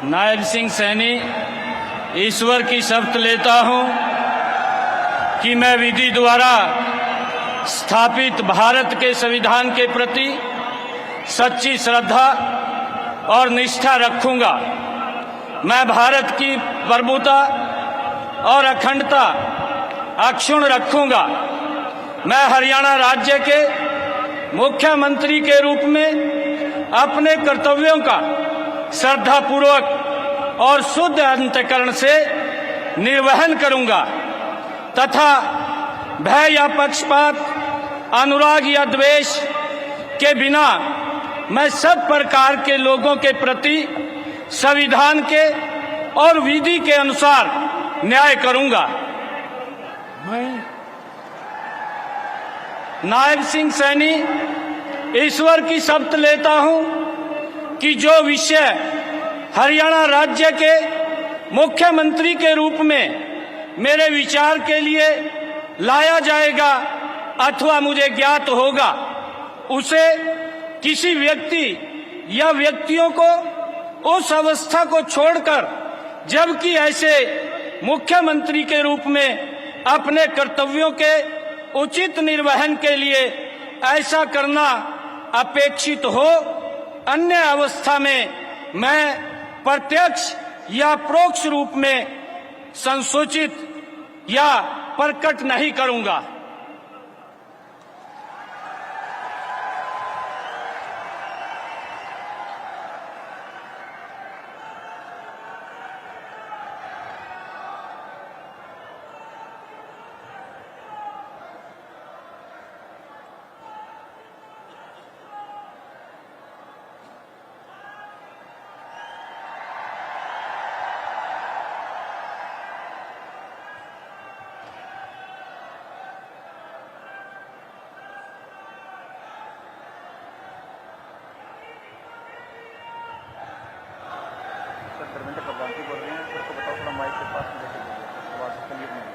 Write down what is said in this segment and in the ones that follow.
नायब सिंह सैनी ईश्वर की शपथ लेता हूं कि मैं विधि द्वारा स्थापित भारत के संविधान के प्रति सच्ची श्रद्धा और निष्ठा रखूंगा। मैं भारत की प्रभुता और अखंडता अक्षुण्ण रखूंगा। मैं हरियाणा राज्य के मुख्यमंत्री के रूप में अपने कर्तव्यों का श्रद्धापूर्वक और शुद्ध अंतःकरण से निर्वहन करूंगा तथा भय या पक्षपात, अनुराग या द्वेष के बिना मैं सब प्रकार के लोगों के प्रति संविधान के और विधि के अनुसार न्याय करूंगा। मैं नायब सिंह सैनी ईश्वर की शपथ लेता हूं कि जो विषय हरियाणा राज्य के मुख्यमंत्री के रूप में मेरे विचार के लिए लाया जाएगा अथवा मुझे ज्ञात होगा, उसे किसी व्यक्ति या व्यक्तियों को उस अवस्था को छोड़कर, जबकि ऐसे मुख्यमंत्री के रूप में अपने कर्तव्यों के उचित निर्वहन के लिए ऐसा करना अपेक्षित हो, अन्य अवस्था में मैं प्रत्यक्ष या परोक्ष रूप में संसूचित या प्रकट नहीं करूंगा। बोल रहे हैं, तो बताओ थोड़ा माइक के पास में आवाज क्लियर नहीं।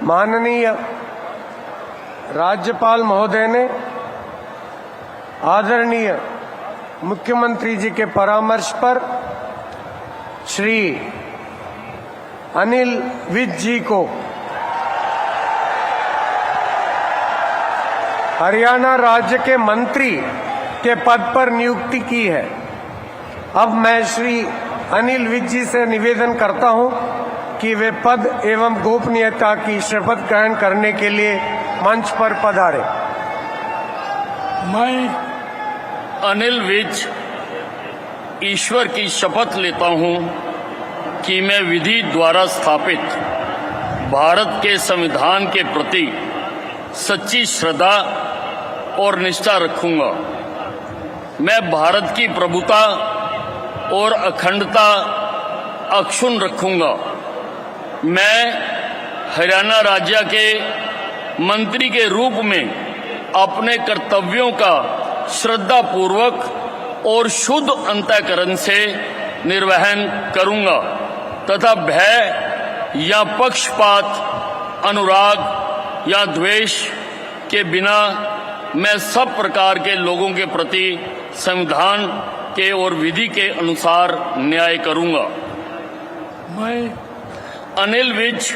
माननीय राज्यपाल महोदय ने आदरणीय मुख्यमंत्री जी के परामर्श पर श्री अनिल विज जी को हरियाणा राज्य के मंत्री के पद पर नियुक्ति की है। अब मैं श्री अनिल विज जी से निवेदन करता हूं कि वे पद एवं गोपनीयता की शपथ ग्रहण करने के लिए मंच पर पधारे। मैं अनिल विज ईश्वर की शपथ लेता हूं कि मैं विधि द्वारा स्थापित भारत के संविधान के प्रति सच्ची श्रद्धा और निष्ठा रखूंगा। मैं भारत की प्रभुता और अखंडता अक्षुण्ण रखूंगा। मैं हरियाणा राज्य के मंत्री के रूप में अपने कर्तव्यों का श्रद्धापूर्वक और शुद्ध अंतःकरण से निर्वहन करूंगा तथा भय या पक्षपात, अनुराग या द्वेष के बिना मैं सब प्रकार के लोगों के प्रति संविधान के और विधि के अनुसार न्याय करूंगा। मैं अनिल विज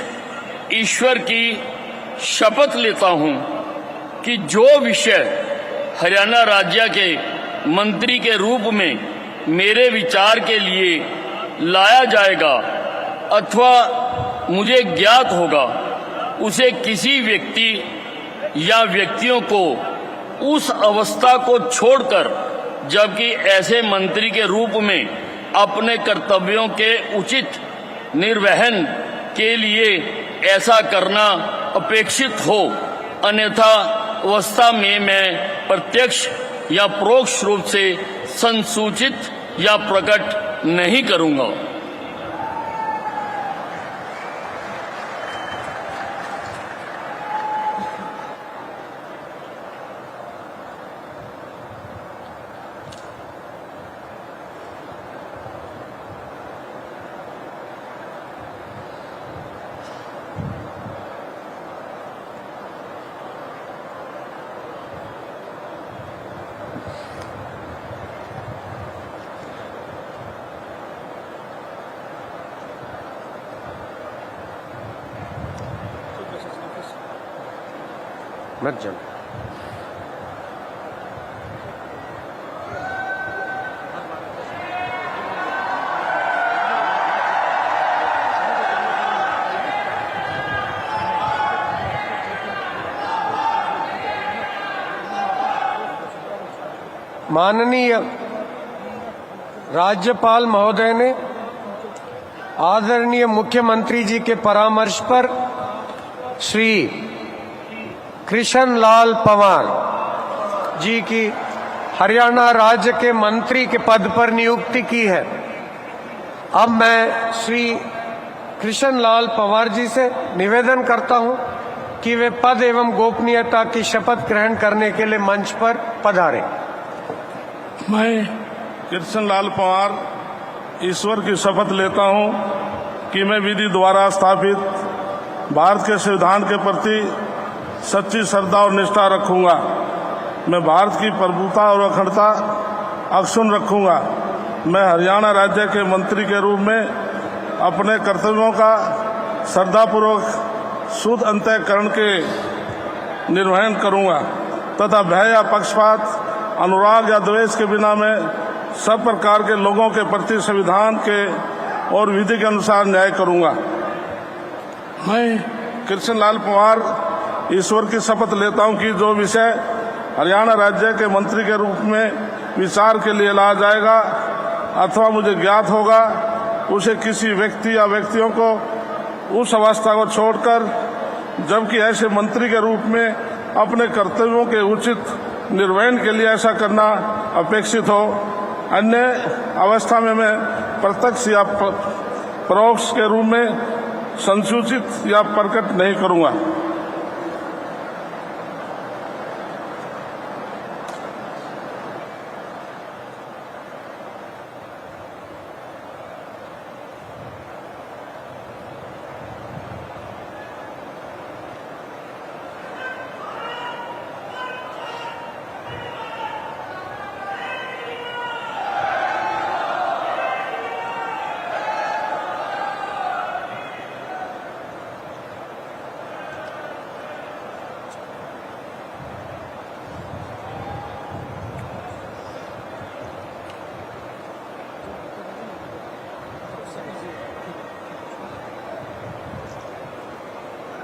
ईश्वर की शपथ लेता हूं कि जो विषय हरियाणा राज्य के मंत्री के रूप में मेरे विचार के लिए लाया जाएगा अथवा मुझे ज्ञात होगा, उसे किसी व्यक्ति या व्यक्तियों को उस अवस्था को छोड़कर, जबकि ऐसे मंत्री के रूप में अपने कर्तव्यों के उचित निर्वहन के लिए ऐसा करना अपेक्षित हो, अन्यथा अवस्था में मैं प्रत्यक्ष या परोक्ष रूप से संसूचित या प्रकट नहीं करूंगा। मत जाओ। माननीय राज्यपाल महोदय ने आदरणीय मुख्यमंत्री जी के परामर्श पर श्री कृष्ण लाल पंवार जी की हरियाणा राज्य के मंत्री के पद पर नियुक्ति की है। अब मैं श्री कृष्ण लाल पंवार जी से निवेदन करता हूं कि वे पद एवं गोपनीयता की शपथ ग्रहण करने के लिए मंच पर पधारें। मैं कृष्ण लाल पंवार ईश्वर की शपथ लेता हूं कि मैं विधि द्वारा स्थापित भारत के संविधान के प्रति सच्ची श्रद्धा और निष्ठा रखूंगा। मैं भारत की प्रभुता और अखंडता अक्षुण्ण रखूंगा। मैं हरियाणा राज्य के मंत्री के रूप में अपने कर्तव्यों का श्रद्धापूर्वक शुद्ध अंतःकरण के निर्वहन करूंगा तथा भय या पक्षपात, अनुराग या द्वेष के बिना मैं सब प्रकार के लोगों के प्रति संविधान के और विधि के अनुसार न्याय करूंगा। मैं कृष्ण लाल पंवार ईश्वर की शपथ लेता हूं कि जो विषय हरियाणा राज्य के मंत्री के रूप में विचार के लिए लाया जाएगा अथवा मुझे ज्ञात होगा, उसे किसी व्यक्ति या व्यक्तियों को उस अवस्था को छोड़कर, जबकि ऐसे मंत्री के रूप में अपने कर्तव्यों के उचित निर्वहन के लिए ऐसा करना अपेक्षित हो, अन्य अवस्था में मैं प्रत्यक्ष या परोक्ष के रूप में संसूचित या प्रकट नहीं करूंगा।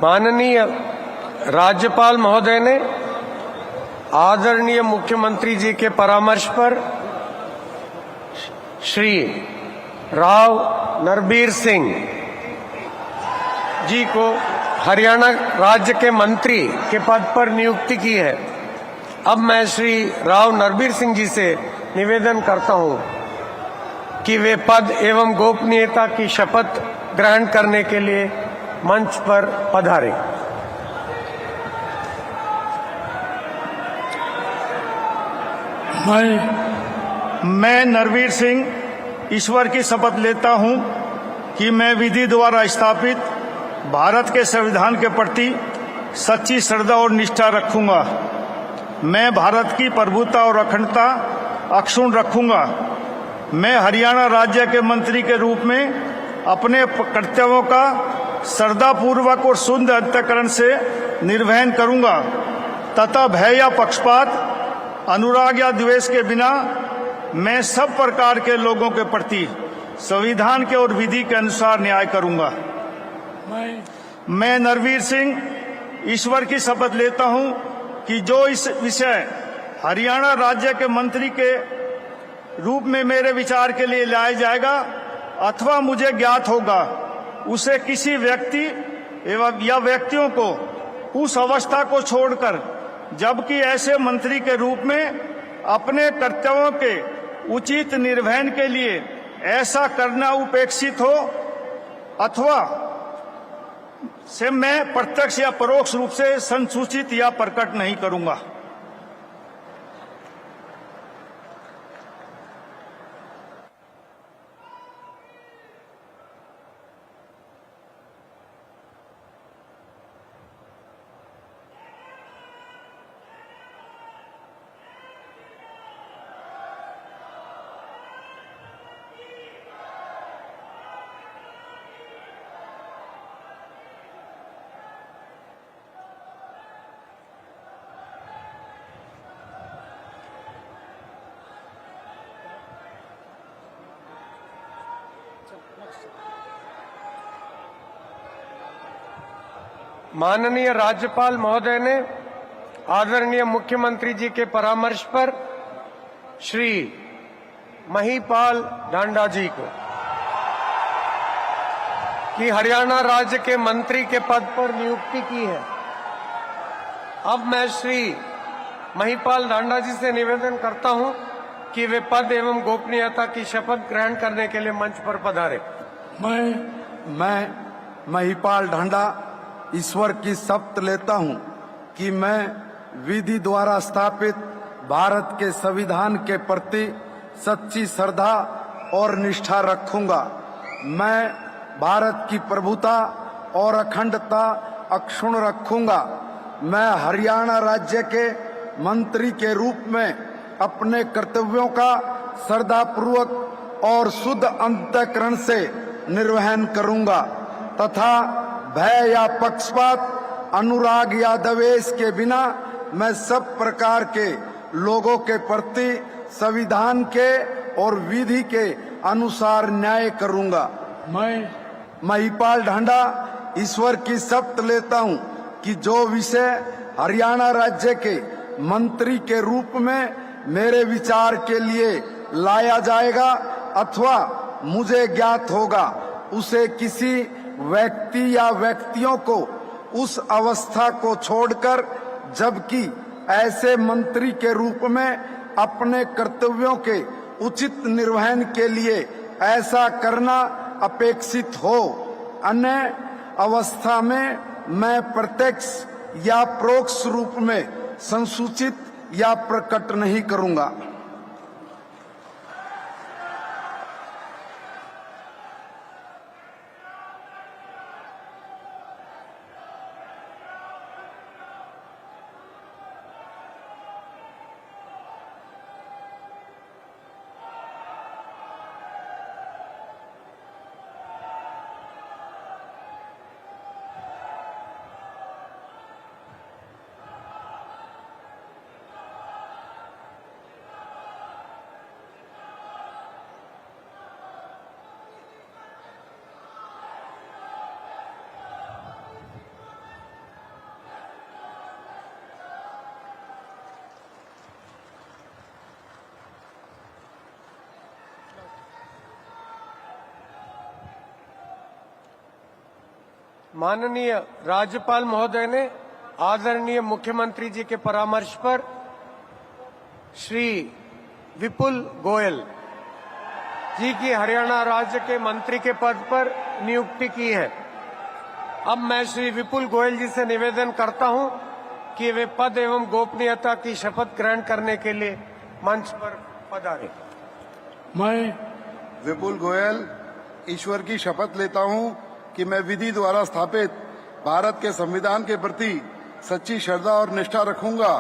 माननीय राज्यपाल महोदय ने आदरणीय मुख्यमंत्री जी के परामर्श पर श्री राव नरबीर सिंह जी को हरियाणा राज्य के मंत्री के पद पर नियुक्ति की है। अब मैं श्री राव नरबीर सिंह जी से निवेदन करता हूं कि वे पद एवं गोपनीयता की शपथ ग्रहण करने के लिए मंच पर पधारें। मैं नरवीर सिंह ईश्वर की शपथ लेता हूं कि मैं विधि द्वारा स्थापित भारत के संविधान के प्रति सच्ची श्रद्धा और निष्ठा रखूंगा। मैं भारत की प्रभुता और अखंडता अक्षुण्ण रखूंगा। मैं हरियाणा राज्य के मंत्री के रूप में अपने कर्तव्यों का श्रद्धापूर्वक और शुद्ध अंतःकरण से निर्वहन करूंगा तथा भय या पक्षपात, अनुराग या द्वेष के बिना मैं सब प्रकार के लोगों के प्रति संविधान के और विधि के अनुसार न्याय करूंगा। मैं नरवीर सिंह ईश्वर की शपथ लेता हूं कि जो इस विषय हरियाणा राज्य के मंत्री के रूप में मेरे विचार के लिए लाया जाएगा अथवा मुझे ज्ञात होगा, उसे किसी व्यक्ति एवं या व्यक्तियों को उस अवस्था को छोड़कर जबकि ऐसे मंत्री के रूप में अपने कर्तव्यों के उचित निर्वहन के लिए ऐसा करना उपेक्षित हो अथवा से मैं प्रत्यक्ष या परोक्ष रूप से संसूचित या प्रकट नहीं करूंगा। माननीय राज्यपाल महोदय ने आदरणीय मुख्यमंत्री जी के परामर्श पर श्री महिपाल ढांडा जी को कि हरियाणा राज्य के मंत्री के पद पर नियुक्ति की है। अब मैं श्री महिपाल ढांडा जी से निवेदन करता हूं कि वे पद एवं गोपनीयता की शपथ ग्रहण करने के लिए मंच पर पधारे। मैं महिपाल ढांडा ईश्वर की शपथ लेता हूं कि मैं विधि द्वारा स्थापित भारत के संविधान के प्रति सच्ची श्रद्धा और निष्ठा रखूंगा। मैं भारत की प्रभुता और अखंडता अक्षुण्ण रखूंगा। मैं हरियाणा राज्य के मंत्री के रूप में अपने कर्तव्यों का श्रद्धापूर्वक और शुद्ध अंतःकरण से निर्वहन करूंगा तथा भय या पक्षपात, अनुराग या द्वेष के बिना मैं सब प्रकार के लोगों के प्रति संविधान के और विधि के अनुसार न्याय करूंगा। मैं महिपाल ढांडा ईश्वर की शपथ लेता हूं कि जो विषय हरियाणा राज्य के मंत्री के रूप में मेरे विचार के लिए लाया जाएगा अथवा मुझे ज्ञात होगा, उसे किसी व्यक्ति या व्यक्तियों को उस अवस्था को छोड़कर जबकि ऐसे मंत्री के रूप में अपने कर्तव्यों के उचित निर्वहन के लिए ऐसा करना अपेक्षित हो, अन्य अवस्था में मैं प्रत्यक्ष या परोक्ष रूप में संसूचित या प्रकट नहीं करूंगा। माननीय राज्यपाल महोदय ने आदरणीय मुख्यमंत्री जी के परामर्श पर श्री विपुल गोयल जी की हरियाणा राज्य के मंत्री के पद पर नियुक्ति की है। अब मैं श्री विपुल गोयल जी से निवेदन करता हूं कि वे पद एवं गोपनीयता की शपथ ग्रहण करने के लिए मंच पर पधारे। मैं विपुल गोयल ईश्वर की शपथ लेता हूं कि मैं विधि द्वारा स्थापित भारत के संविधान के प्रति सच्ची श्रद्धा और निष्ठा रखूंगा।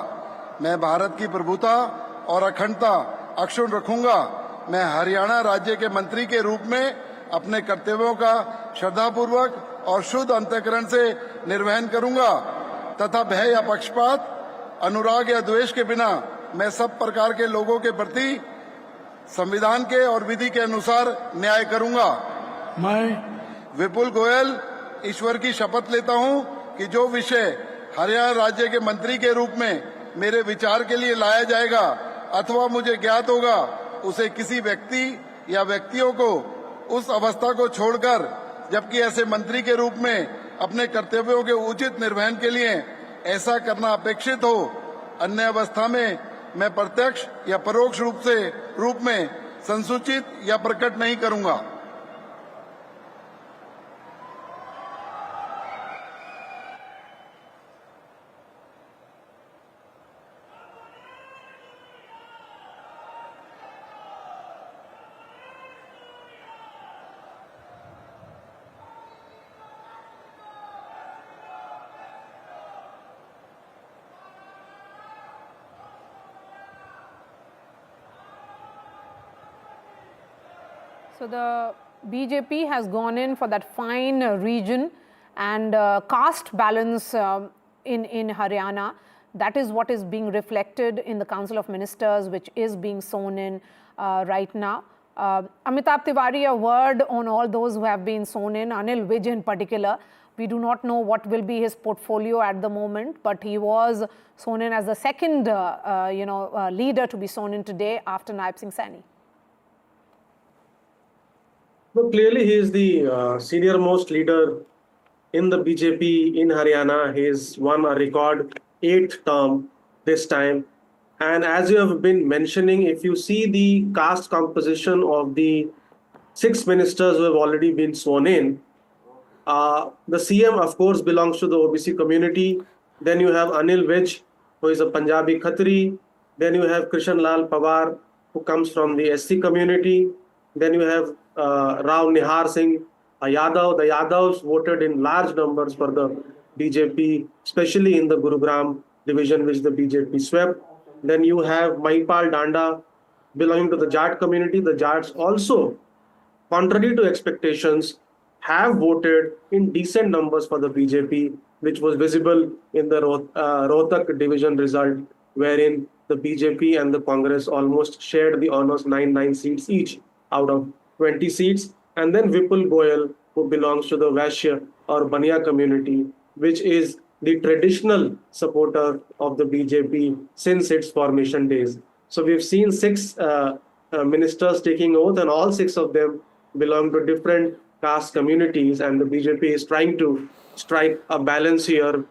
मैं भारत की प्रभुता और अखंडता अक्षुण्ण रखूंगा। मैं हरियाणा राज्य के मंत्री के रूप में अपने कर्तव्यों का श्रद्धापूर्वक और शुद्ध अंतःकरण से निर्वहन करूंगा तथा भय या पक्षपात, अनुराग या द्वेष के बिना मैं सब प्रकार के लोगों के प्रति संविधान के और विधि के अनुसार न्याय करूंगा। मैं विपुल गोयल ईश्वर की शपथ लेता हूं कि जो विषय हरियाणा राज्य के मंत्री के रूप में मेरे विचार के लिए लाया जाएगा अथवा मुझे ज्ञात होगा, उसे किसी व्यक्ति या व्यक्तियों को उस अवस्था को छोड़कर, जबकि ऐसे मंत्री के रूप में अपने कर्तव्यों के उचित निर्वहन के लिए ऐसा करना अपेक्षित हो, अन्य अवस्था में मैं प्रत्यक्ष या परोक्ष रूप में संसूचित या प्रकट नहीं करूंगा। So the BJP has gone in for that fine region and caste balance in Haryana. That is what is being reflected in the Council of Ministers, which is being sworn in right now. Amitabh Tiwari, a word on all those who have been sworn in, Anil Vij in particular. We do not know what will be his portfolio at the moment, but he was sworn in as the second leader to be sworn in today after Nayab Singh Saini. No, clearly he is the senior most leader in the BJP in Haryana. He has won a record 8th term this time. And as you have been mentioning, if you see the caste composition of the 6 ministers who have already been sworn in, the CM of course belongs to the OBC community. Then you have Anil Vij, who is a Punjabi Khatri. Then you have Krishan Lal Pawar, who comes from the SC community. Then you have Rao Nihar Singh Yadav. The Yadavs voted in large numbers for the BJP, especially in the Gurugram division, which the BJP swept. Then you have Mahipal Danda belonging to the Jat community. The Jats also, contrary to expectations, have voted in decent numbers for the BJP, which was visible in the Rohtak division result, wherein the BJP and the Congress almost shared the honors 9 seats each out of 20 seats. And then Vipul Goyal, who belongs to the Vaishya or Baniya community, which is the traditional supporter of the BJP since its formation days. So we've seen 6 ministers taking oath, and all 6 of them belong to different caste communities, and the BJP is trying to strike a balance here,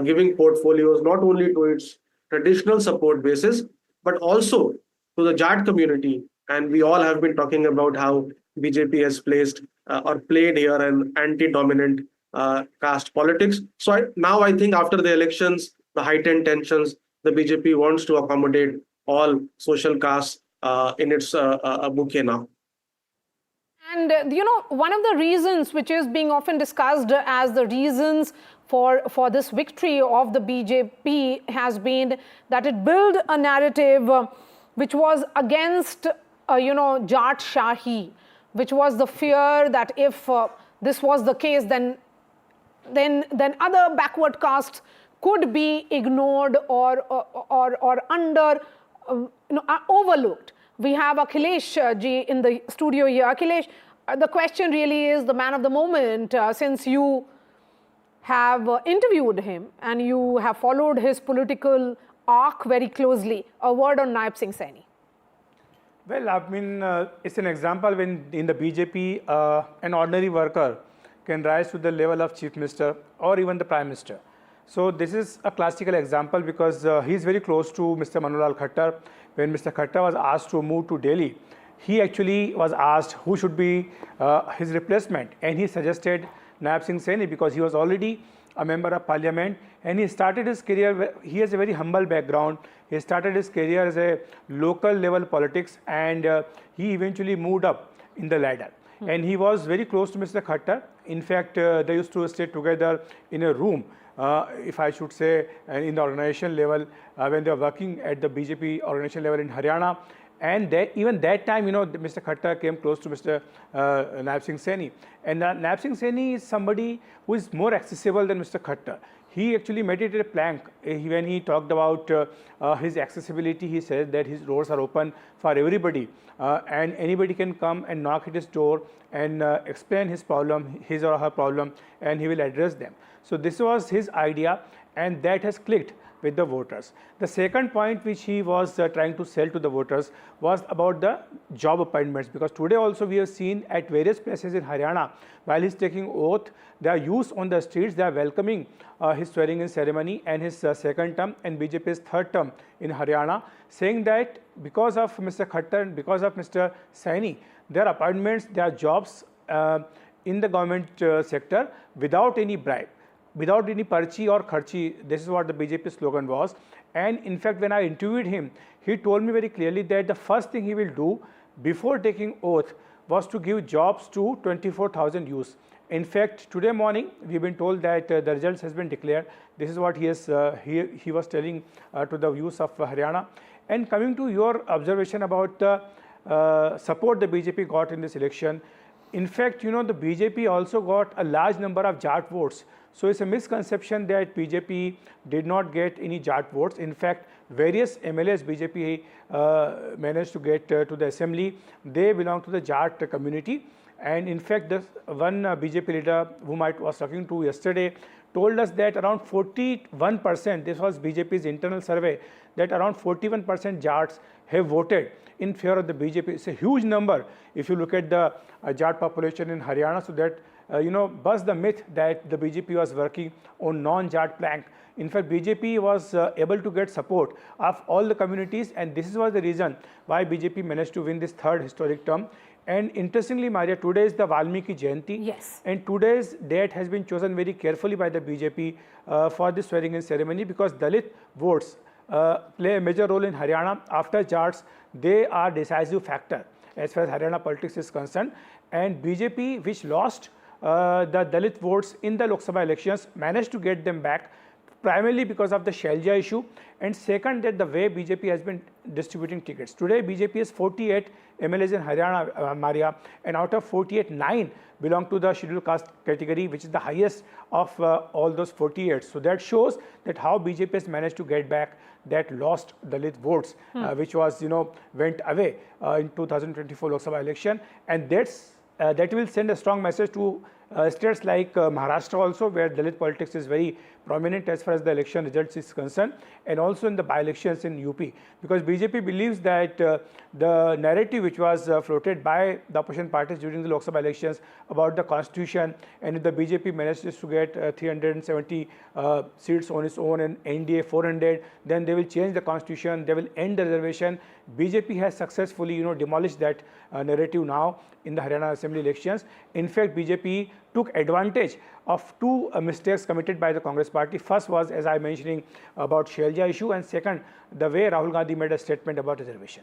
giving portfolios not only to its traditional support basis, but also to the Jat community. And we all have been talking about how BJP has placed or played here an anti-dominant caste politics. So now I think after the elections, the heightened tensions, the BJP wants to accommodate all social castes in its bouquet now. And one of the reasons which is being often discussed as the reasons for this victory of the BJP has been that it built a narrative which was against Jat Shahi, which was the fear that if this was the case, then other backward castes could be ignored or overlooked. We have Akhilesh ji in the studio here. Akhilesh, the question really is the man of the moment, since you have interviewed him and you have followed his political arc very closely. A word on Nayab Singh Saini. Well, I mean, it's an example when in the BJP, an ordinary worker can rise to the level of Chief Minister or even the Prime Minister. So this is a classical example because he is very close to Mr. Manolal Khattar. When Mr. Khattar was asked to move to Delhi, he actually was asked who should be his replacement, and he suggested Nayab Singh Saini because he was already a member of parliament, and he started his career. He has a very humble background. He started his career as a local level politics, and he eventually moved up in the ladder. And he was very close to Mr. Khattar. In fact, they used to stay together in a room, if I should say, in the organization level when they were working at the BJP organization level in Haryana. And even that time, Mr. Khattar came close to Mr. Nayab Singh Saini. And Nayab Singh Saini is somebody who is more accessible than Mr. Khattar. He actually made it a plank when he talked about his accessibility. He said that his doors are open for everybody, and anybody can come and knock at his door and explain his problem, his or her problem, and he will address them. So this was his idea, and that has clicked with the voters. The second point which he was trying to sell to the voters was about the job appointments, because today also we have seen at various places in Haryana, while he's taking oath, there are youths on the streets, they are welcoming his swearing in ceremony and his second term and BJP's third term in Haryana, saying that because of Mr. Khattar and because of Mr. Saini, their appointments, their jobs in the government sector without any bribe, without any parchi or kharchi. This is what the BJP slogan was. And in fact, when I interviewed him, he told me very clearly that the first thing he will do before taking oath was to give jobs to 24,000 youths. In fact, today morning, we've been told that the results has been declared. This is what he was telling to the youths of Haryana. And coming to your observation about the support the BJP got in this election, in fact, the BJP also got a large number of Jat votes. So it's a misconception that BJP did not get any Jat votes. In fact, various MLAs BJP managed to get to the assembly. They belong to the Jat community. And in fact, the one BJP leader whom I was talking to yesterday told us that around 41%, this was BJP's internal survey, that around 41% Jats have voted in favor of the BJP. It's a huge number if you look at the Jat population in Haryana. So that, busts the myth that the BJP was working on non-Jat plank. In fact, BJP was able to get support of all the communities, and this was the reason why BJP managed to win this third historic term. And interestingly, Maria, today is the Valmiki Jayanti. Yes. And today's date has been chosen very carefully by the BJP for this swearing-in ceremony, because Dalit votes play a major role in Haryana. After Jats, they are decisive factor as far as Haryana politics is concerned. And BJP, which lost the Dalit votes in the Lok Sabha elections, managed to get them back, primarily because of the Shelja issue, and second, that the way BJP has been distributing tickets. Today, BJP has 48 MLAs in Haryana, Maria, and out of 48, 9 belong to the scheduled caste category, which is the highest of all those 48. So that shows that how BJP has managed to get back that lost Dalit votes, which was, went away in 2024 Lok Sabha election, and that will send a strong message to states like Maharashtra also, where Dalit politics is very prominent as far as the election results is concerned, and also in the by-elections in UP, because BJP believes that the narrative which was floated by the opposition parties during the Lok Sabha elections about the constitution, and if the BJP manages to get 370 seats on its own and NDA 400, then they will change the constitution, they will end the reservation. BJP has successfully demolished that narrative now in the Haryana Assembly elections. In fact, BJP took advantage of two mistakes committed by the Congress party. First was, as I mentioning, about Shelja issue, and second, the way Rahul Gandhi made a statement about reservation.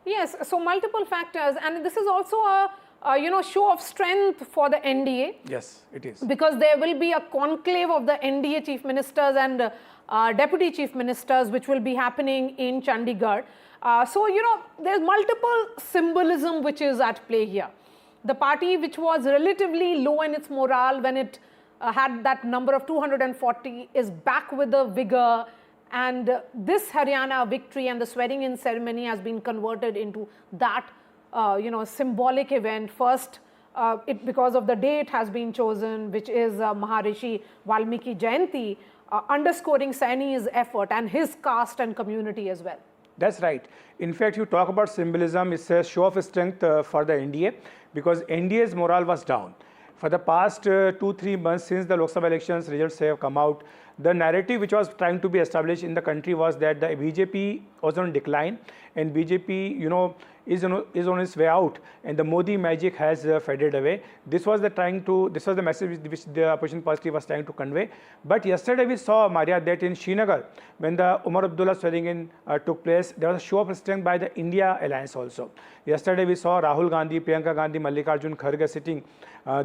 Yes, so multiple factors, and this is also a show of strength for the NDA. Yes, it is. Because there will be a conclave of the NDA chief ministers and deputy chief ministers which will be happening in Chandigarh. So, there's multiple symbolism which is at play here. The party which was relatively low in its morale when it had that number of 240 is back with the vigor, and this Haryana victory and the swearing-in ceremony has been converted into that symbolic event. First, because of the day it has been chosen, which is Maharishi Valmiki Jayanti, underscoring Saini's effort and his caste and community as well. That's right. In fact, you talk about symbolism, it's a show of strength for the NDA, because NDA's morale was down. For the past 2-3 months since the Lok Sabha elections results have come out, the narrative which was trying to be established in the country was that the BJP was on decline, and BJP, is on its way out, and the Modi magic has faded away. This was the message which the opposition party was trying to convey. But yesterday we saw, Maria, that in Srinagar, when the Umar Abdullah swearing-in took place, there was a show of strength by the India alliance also. Yesterday we saw Rahul Gandhi, Priyanka Gandhi, Mallikarjun Kharge sitting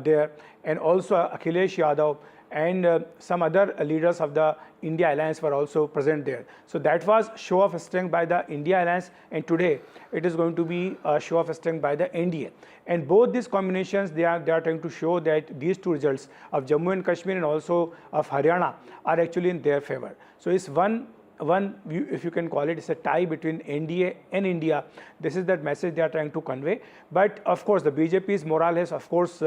there, and also Akhilesh Yadav, and some other leaders of the India Alliance were also present there. So that was show of strength by the India Alliance, and today it is going to be a show of strength by the NDA. And both these combinations, they are trying to show that these two results of Jammu and Kashmir and also of Haryana are actually in their favor. So it's one, if you can call it, it's a tie between NDA and India. This is that message they are trying to convey. But of course, the BJP's morale has of course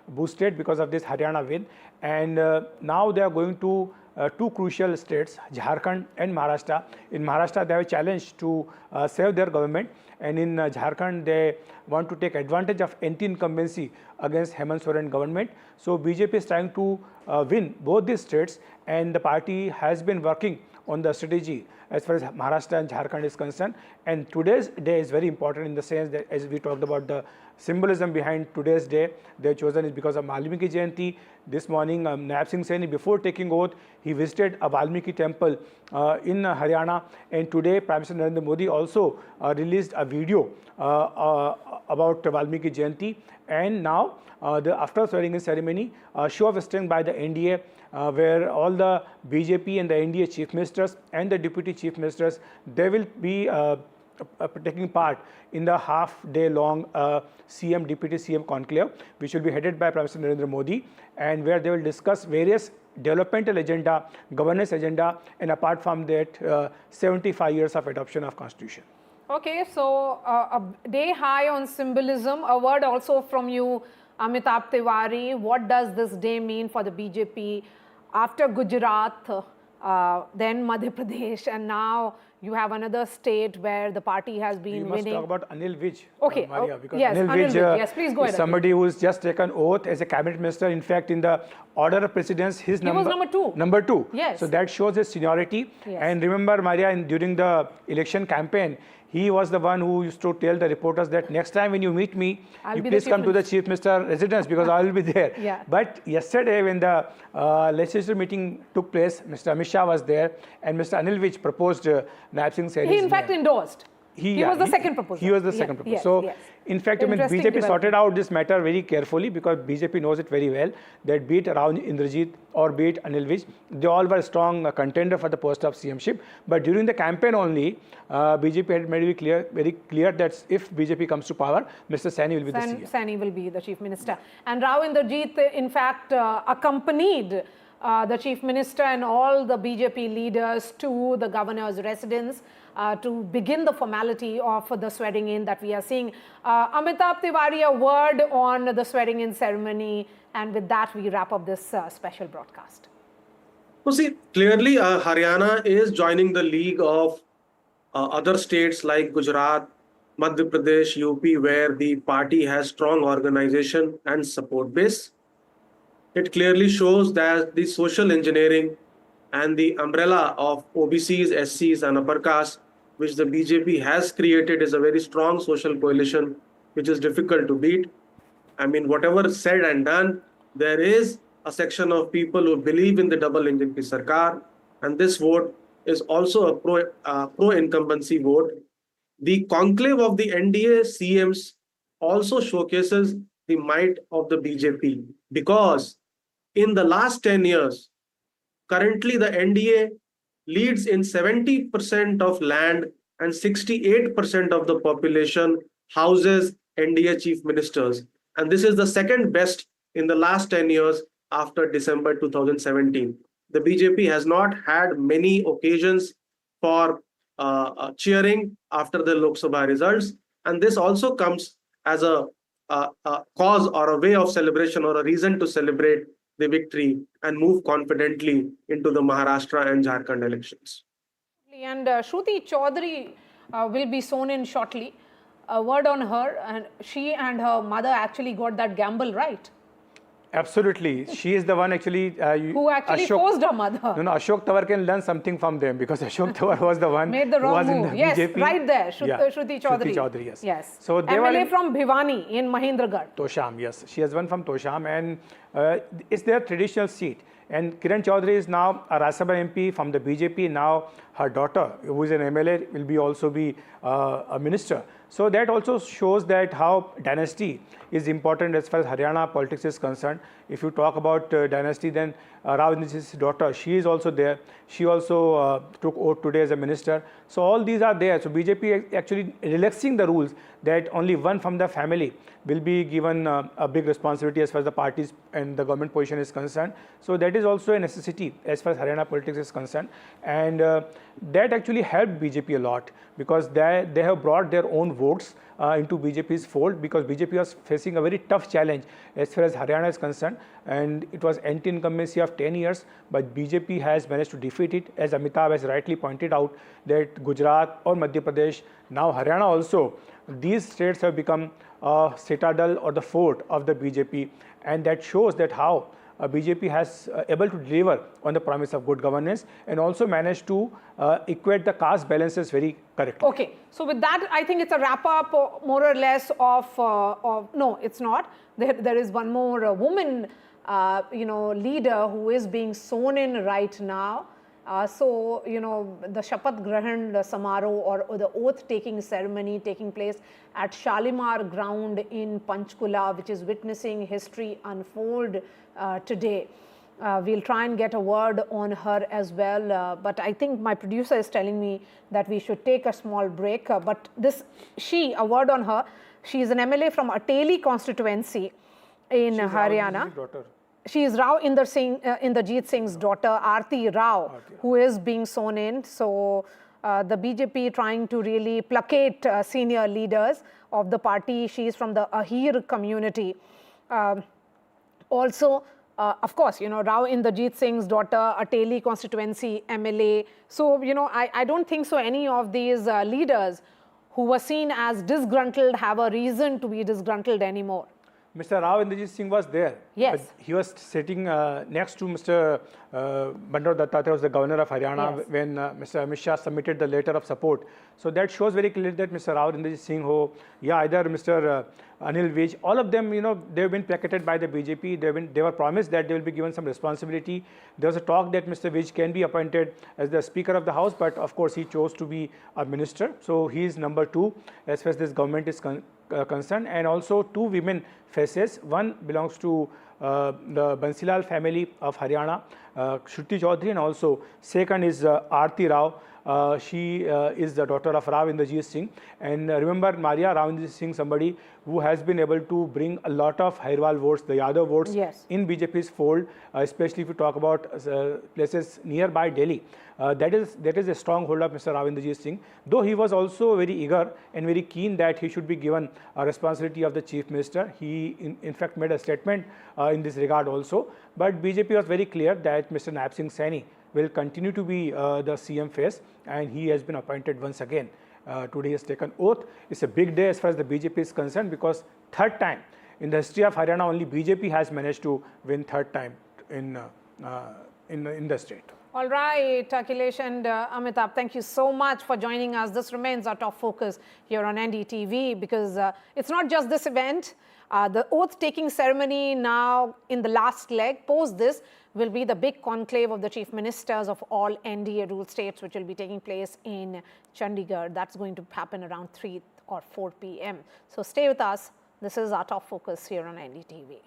boosted because of this Haryana win. And now they are going to two crucial states, Jharkhand and Maharashtra. In Maharashtra, they have a challenge to save their government. And in Jharkhand, they want to take advantage of anti-incumbency against Hemant Soren government. So BJP is trying to win both these states, and the party has been working on the strategy as far as Maharashtra and Jharkhand is concerned. And today's day is very important in the sense that, as we talked about the symbolism behind today's day, they chosen is because of Valmiki Jayanti. This morning, Nayab Singh Saini, before taking oath, he visited a Valmiki temple in Haryana. And today, Prime Minister Narendra Modi also released a video about Valmiki Jayanti. And now, after swearing in ceremony, a show of strength by the NDA, where all the BJP and the NDA chief ministers and the deputy chief ministers, they will be taking part in the half-day-long CM, Deputy CM conclave, which will be headed by Prime Minister Narendra Modi, and where they will discuss various developmental agenda, governance agenda, and apart from that, 75 years of adoption of Constitution. Okay, so a day high on symbolism. A word also from you, Amitabh Tiwari. What does this day mean for the BJP after Gujarat, then Madhya Pradesh, and now you have another state where the party has been winning? We must talk about Anil Vij, okay, Maria, because yes, Anil Vij, yes, please go ahead. is somebody who has just taken oath as a cabinet minister. In fact, in the order of precedence, he was number two. Number two. Yes. So that shows his seniority. Yes. And remember, Maria, during the election campaign, he was the one who used to tell the reporters that next time when you meet me, you please come to the Chief Minister residence because I will be there. Yeah. But yesterday when the legislature meeting took place, Mr. Amit Shah was there, and Mr. Anil Vij proposed Nayab Singh Saini's He in fact endorsed. He was the second proposal. He was the second proposal. Yes, so, yes. in fact, I mean, Interesting BJP sorted out this matter very carefully because BJP knows it very well that be it Rao Indrajit or be it Anil Vij, they all were strong contender for the post of CM-ship. But during the campaign only, BJP had made it very clear that if BJP comes to power, Mr. Saini will be the CM. Saini will be the Chief Minister. And Rao Indrajit, in fact, accompanied the Chief Minister and all the BJP leaders to the governor's residence to begin the formality of the swearing in that we are seeing. Amitabh Tiwari, a word on the swearing in ceremony, and with that we wrap up this special broadcast. Well, see, clearly Haryana is joining the league of other states like Gujarat, Madhya Pradesh, UP, where the party has strong organization and support base. It clearly shows that the social engineering and the umbrella of OBCs, SCs and upper caste, which the BJP has created, is a very strong social coalition, which is difficult to beat. I mean, whatever said and done, there is a section of people who believe in the double engine ki sarkar, and this vote is also a pro-incumbency vote. The conclave of the NDA CMs also showcases the might of the BJP, because in the last 10 years, currently the NDA leads in 70% of land and 68% of the population houses NDA chief ministers. And this is the second best in the last 10 years after December 2017. The BJP has not had many occasions for cheering after the Lok Sabha results. And this also comes as a cause or a way of celebration or a reason to celebrate the victory and move confidently into the Maharashtra and Jharkhand elections. And Shruti Chaudhary will be sworn in shortly. A word on her, and she and her mother actually got that gamble right. Absolutely. She is the one actually... who actually forced her mother. No, Ashok Tawar can learn something from them, because Ashok Tawar was the one made the wrong move. In the yes, BJP. Right there. Shruti Chaudhary. Shruti Chaudhary, yes. Yes. So they MLA from Bhiwani in Mahendragarh. Tosham, yes. She has one from Tosham, and it's their traditional seat. And Kiran Chaudhary is now a Rajya Sabha MP from the BJP. Now her daughter, who is an MLA, will also be a minister. So that also shows that how dynasty is important as far as Haryana politics is concerned. If you talk about dynasty, then Rao Indrajit's daughter, she is also there. She also took oath today as a minister. So all these are there. So BJP actually relaxing the rules that only one from the family will be given a big responsibility as far as the parties and the government position is concerned. So that is also a necessity as far as Haryana politics is concerned. And that actually helped BJP a lot, because they have brought their own votes into BJP's fold, because BJP was facing a very tough challenge as far as Haryana is concerned, and it was anti-incumbency of 10 years, but BJP has managed to defeat it, as Amitabh has rightly pointed out, that Gujarat or Madhya Pradesh, now Haryana also, these states have become a citadel or the fort of the BJP, and that shows that how BJP has able to deliver on the promise of good governance and also managed to equate the caste balances very correctly. Okay, so with that, I think it's a wrap up more or less of no, it's not. There is one more woman, leader who is being sworn in right now. So, the Shapath Grahan Samaroh or the oath taking ceremony taking place at Shalimar ground in Panchkula, which is witnessing history unfold today. We'll try and get a word on her as well, but I think my producer is telling me that we should take a small break. But a word on her. She is an MLA from Ateli constituency in Haryana. She is Rao Inderjeet Singh's daughter, Aarti Rao, who is being sworn in. So the BJP trying to really placate senior leaders of the party. She is from the Ahir community. Also, of course, Rao Inderjeet Singh's daughter, Ateli constituency MLA. So, I don't think so any of these leaders who were seen as disgruntled have a reason to be disgruntled anymore. Mr. Rao Indrajit Singh was there. Yes. But he was sitting next to Mr. Bandar Dattatreya, who was the governor of Haryana, yes, when Mr. Amit Shah submitted the letter of support. So that shows very clearly that Mr. Rao Indrajit Singh, either Mr. Anil Vij, all of them, they've been placated by the BJP. They were promised that they will be given some responsibility. There was a talk that Mr. Vij can be appointed as the Speaker of the House, but of course he chose to be a minister. So he is number 2 as far as this government is concerned. And also 2 women faces. One belongs to the Bansilal family of Haryana, Shruti Chaudhary, and also second is Aarti Rao. She is the daughter of Rao Indrajit Singh. And remember, Maria Rao Indrajit Singh, somebody who has been able to bring a lot of Hairwal votes, the Yadav votes, yes, in BJP's fold, especially if you talk about places nearby Delhi. That is a stronghold of Mr. Rao Indrajit Singh, though he was also very eager and very keen that he should be given a responsibility of the Chief Minister. He in fact made a statement in this regard also. But BJP was very clear that Mr. Nayab Singh Saini will continue to be the CM face, and he has been appointed once again. Today he has taken oath. It's a big day as far as the BJP is concerned, because third time in the history of Haryana, only BJP has managed to win third time in the state. All right, Akhilesh and Amitabh, thank you so much for joining us. This remains our top focus here on NDTV, because it's not just this event. The oath-taking ceremony now in the last leg, post this, will be the big conclave of the chief ministers of all NDA ruled states, which will be taking place in Chandigarh. That's going to happen around 3 or 4 p.m. So stay with us. This is our top focus here on NDTV.